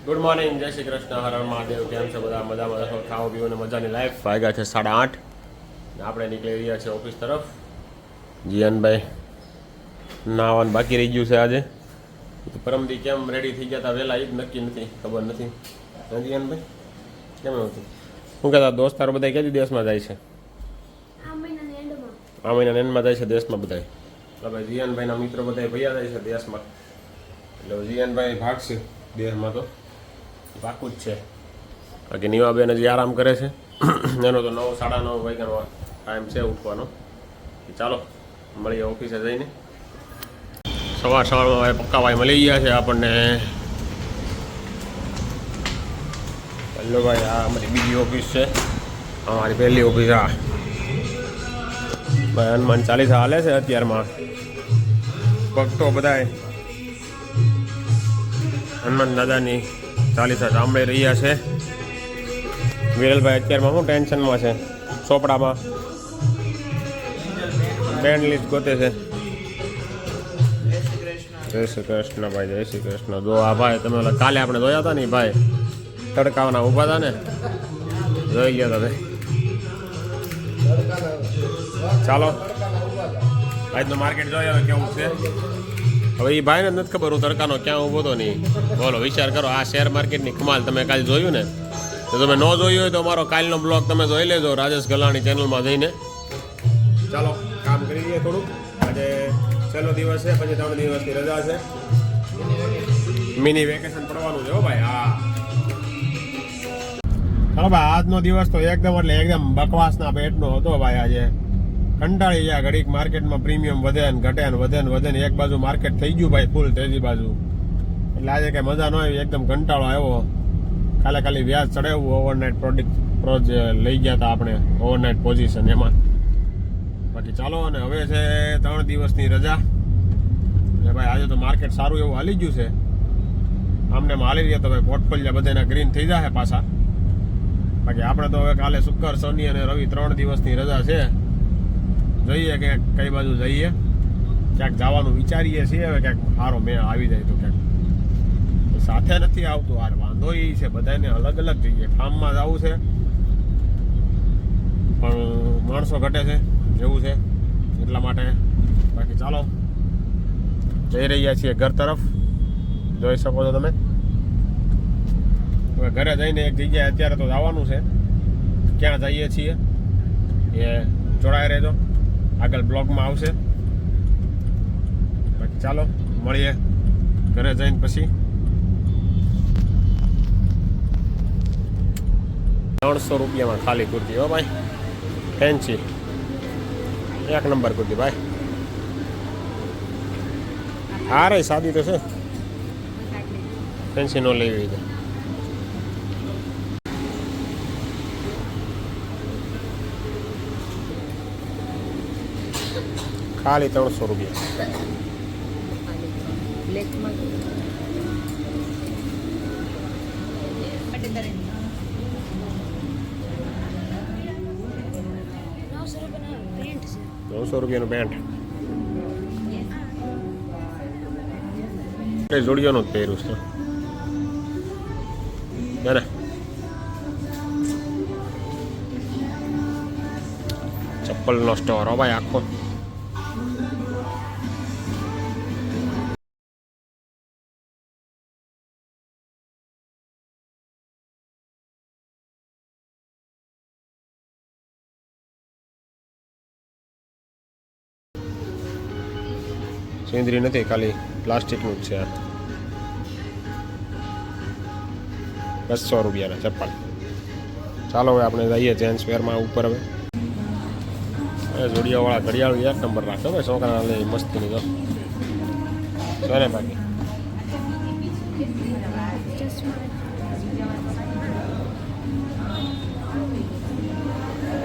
Good morning, જય શ્રી કૃષ્ણ, હર હર મહાદેવ. કેમ છે બધા? મજામાં છો? ખાઓ પીવો ને મજાની લાઈફ. વાગ્યા છે 8:30 ને આપણે નીકળી રહ્યા છીએ ઓફિસ તરફ. જીયાનભાઈ નાવાનું બાકી રહી ગયું છે આજે. પરમદી કેમ રેડી થઈ ગયા હતા વહેલા એ જ નક્કી નથી, ખબર નથી. જીયાનભાઈ કેમ હતું? શું કહેતા દોસ્તારો બધા ક્યાંથી દેશમાં જાય છે? આ મહિનાના એન્ડમાં જાય છે દેશમાં બધા. એટલે જીયાનભાઈના મિત્રો બધા ભૈયા જાય છે દેશમાં. એટલે જીયાનભાઈ ભાગશે દેશમાં, તો પાકું જ છે. બાકી નીવાબેન હજી આરામ કરે છે. એનો તો 9, 9:30 વાગ્યાનો ટાઈમ છે ઉઠવાનો. ચાલો મળીએ ઓફિસે જઈને. સવારમાં હવે પક્કાભાઈ મળી ગયા છે આપણને. હેલો ભાઈ, આ અમારી બીજી ઓફિસ છે, અમારી પહેલી ઓફિસ. આ ભાઈ હનુમાન ચાલીસા હાલે છે અત્યારમાં. ભક્તો બધાય હનુમાન દાદાની ચાલીસા સાંભળી રહ્યા છે. વિરલભાઈ અત્યારમાં શું ટેન્શનમાં છે? ચોપડામાં બેન્ડ લિસ્ટ ગોતે છે. જય શ્રી કૃષ્ણ ભાઈ, જય શ્રી કૃષ્ણ. જો આ ભાઈ તમે ઓલા કાલે આપણે જોયા હતા ને ભાઈ, તડકાવાના ઊભા હતા ને, જોઈ ગયા તમે. ચાલો આજનું માર્કેટ જોઈએ હવે કેવું છે. હવે એ ભાઈને નથી ખબર હું તડકાનો ક્યાં ઊભો હતો નહીં. બોલો વિચાર કરો, આ શેર માર્કેટની કમાલ તમે કાલે જોયું ને? તો તમે ન જોયું હોય તો અમારો કાલનો બ્લોગ તમે જોઈ લેજો રાજેશ ગલાણી ચેનલમાં જઈને. ચાલો કામ કરી લઈએ થોડુંક. આજે છેલ્લો દિવસ છે, પછી 3 દિવસની રજા છે. મિની વેકેશન પડવાનું છે હો ભાઈ. હા ચાલો ભાઈ, આજનો દિવસ તો એકદમ બકવાસના પેટનો હતો ભાઈ. આજે કંટાળી ગયા. ઘડીક માર્કેટમાં પ્રીમિયમ વધે ને ઘટે ને વધે ને વધે ને. એક બાજુ માર્કેટ થઈ ગયું ભાઈ ફૂલ, ત્રીજી બાજુ. એટલે આજે કઈ મજા ન આવી, એકદમ કંટાળો આવ્યો. ખાલી વ્યાજ ચડાવવું. ઓવરનાઇટ પ્રોજ લઈ ગયા હતા આપણે, ઓવરનાઇટ પોઝિશન એમાં. બાકી ચાલો. અને હવે છે 3 દિવસની રજા. ભાઈ આજે તો માર્કેટ સારું એવું હાલી ગયું છે. આમને હાલી રહ્યા તો ભાઈ પોર્ટફોલિયો બધાના ગ્રીન થઈ જાય પાછા. બાકી આપણે તો હવે કાલે શુક્ર, શનિ અને રવિ 3 દિવસની રજા છે. જોઈએ કે કઈ બાજુ જઈએ. ક્યાંક જવાનું વિચારીએ છીએ. હવે ક્યાંક સારો મેં આવી જાય તો ક્યાંક. સાથે નથી આવતું યાર, વાંધો એ છે. બધાને અલગ અલગ જઈએ. ફાર્મમાં જવું છે પણ માણસો ઘટે છે એવું છે, એટલા માટે. બાકી ચાલો જઈ રહ્યા છીએ ઘર તરફ. જોઈ શકો છો તમે. હવે ઘરે જઈને એક જગ્યાએ અત્યારે તો જવાનું છે. ક્યાં જઈએ છીએ એ જોડાઈ રહેજો, આગળ બ્લોગમાં આવશે. બાકી ચાલો મળીએ ઘરે જઈને પછી. 300 રૂપિયામાં ખાલી કુર્તી હો ભાઈ, ફેન્સી 1 નંબર કુર્તી ભાઈ. હા રે સાદી તો છે, ફેન્સી નો લેવી તો. ખાલી 300 રૂપિયા. ₹900 પેન્ટ. જોડિયોનું જ પહેર્યું છે ને. ચપ્પલનો સ્ટોર હો ભાઈ આખો. સેન્દ્રી નથી, ખાલી પ્લાસ્ટિકનું જ છે. ₹200 ચપ્પલ. ચાલો હવે આપણે જઈએ જેન્ટ્સ વેરમાં ઉપર. હવે જોડિયાવાળા ઘડિયાળ 1 નંબર રાખે ભાઈ, છોકરા લે મસ્તીની તો છે ને. બાકી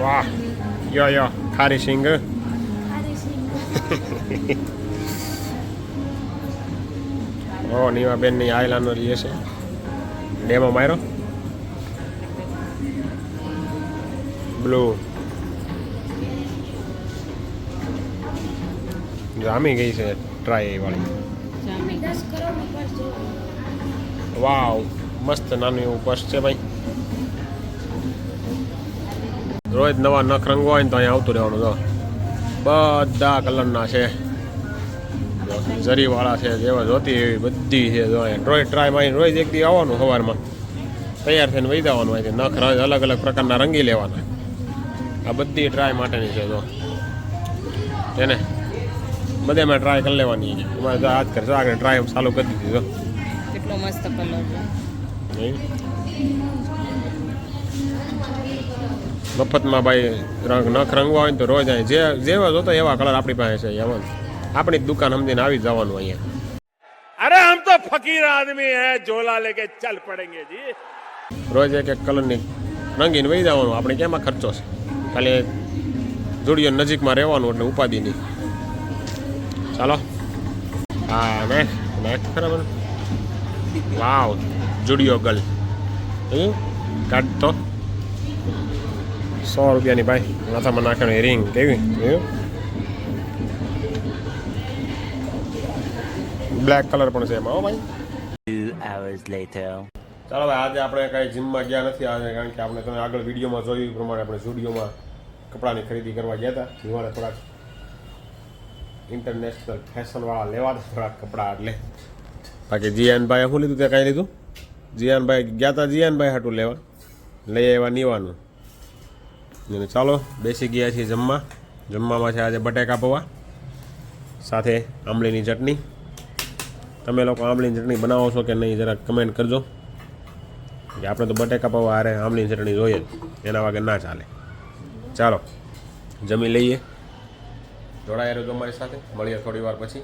વાહ, યો ખારી સિંગ. ઓ નીવાબેનની આયલાનો લઈએ છે. ડેમો માર્યો બ્લુ. જામી ગઈ છે ટ્રાય વાળી. વાવ મસ્ત નાનું એવું પર્સ છે ભાઈ. રોજ નવા નખ રંગવા હોય ને તો અહીંયા આવતું રહેવાનું. જો બધા કલરના છે, જરીવાળા છે, જેવા જોતી એવી બધી છે. જો અહીંયા રોજ ટ્રાય મારીને રોજ એક દી આવવાનું સવારમાં, તૈયાર થઈને વહી જવાનું હોય. નખ અલગ અલગ પ્રકારના રંગી લેવાના. આ બધી ટ્રાય માટેની છે. જો એને બધામાં ટ્રાય કરી લેવાની છે. તમારે હાથ કરશો આગળ ટ્રાય ચાલુ કરી દીધી. જો કેટલો મસ્ત કલર છે. મફતમાં ભાઈ નખ રંગવા હોય ને તો રોજ અહીંયા જેવા જોતો એવા કલર આપણી પાસે છે. એમાં આપણી જ દુકાન સમજીને આવી જવાનું અહીંયા. अरे हम तो फकीर आदमी है, झोला लेके चल पड़ेंगे जी. રોજ એક એક કલરની રંગીને વહી જવાનું. આપણે કેમાં ખર્ચો છે, ખાલી જોડીઓ નજીકમાં રહેવાનું એટલે ઉપાધિ નહીં. ચાલો હા નેક્સ્ટ બરાબર. વાવ જુડિયો ગર્લ કાઢ તો 100 રૂપિયાની ભાઈ. માથામાં નાખવાની રિંગ કેવી બ્લેક કલર પણ છે એમાં. હો ભાઈ 2 hours later. ચાલો ભાઈ, આજે આપણે કાંઈ જીમમાં ગયા નથી આજે, કારણ કે આપણે તમે આગળ વિડીયોમાં જોયું એ પ્રમાણે આપણે સ્ટુડિયોમાં કપડાની ખરીદી કરવા ગયા હતા. જીવાને થોડાક ઇન્ટરનેશનલ ફેશનવાળા લેવા હતા થોડાક કપડાં. એટલે બાકી જીયાનભાઈએ શું લીધું તે કાંઈ લીધું. જીયાનભાઈ ગયા હતા જીયાનભાઈ હાટું લેવા, લઈ આવ્યા નીવાનું. અને ચાલો બેસી ગયા છીએ જમવા. જમવામાં છે આજે બટેકા પૌવા સાથે આંબલીની ચટણી. તમે લોકો આંબલીની ચટણી બનાવો છો કે નહીં જરાક કમેન્ટ કરજો. કે આપણે તો બટેકા પૌવા હારે આંબલીની ચટણી જોઈએ, એના વગર ના ચાલે. ચાલો જમી લઈએ. જોડાયા રહેજો અમારી સાથે. મળીએ થોડી વાર પછી.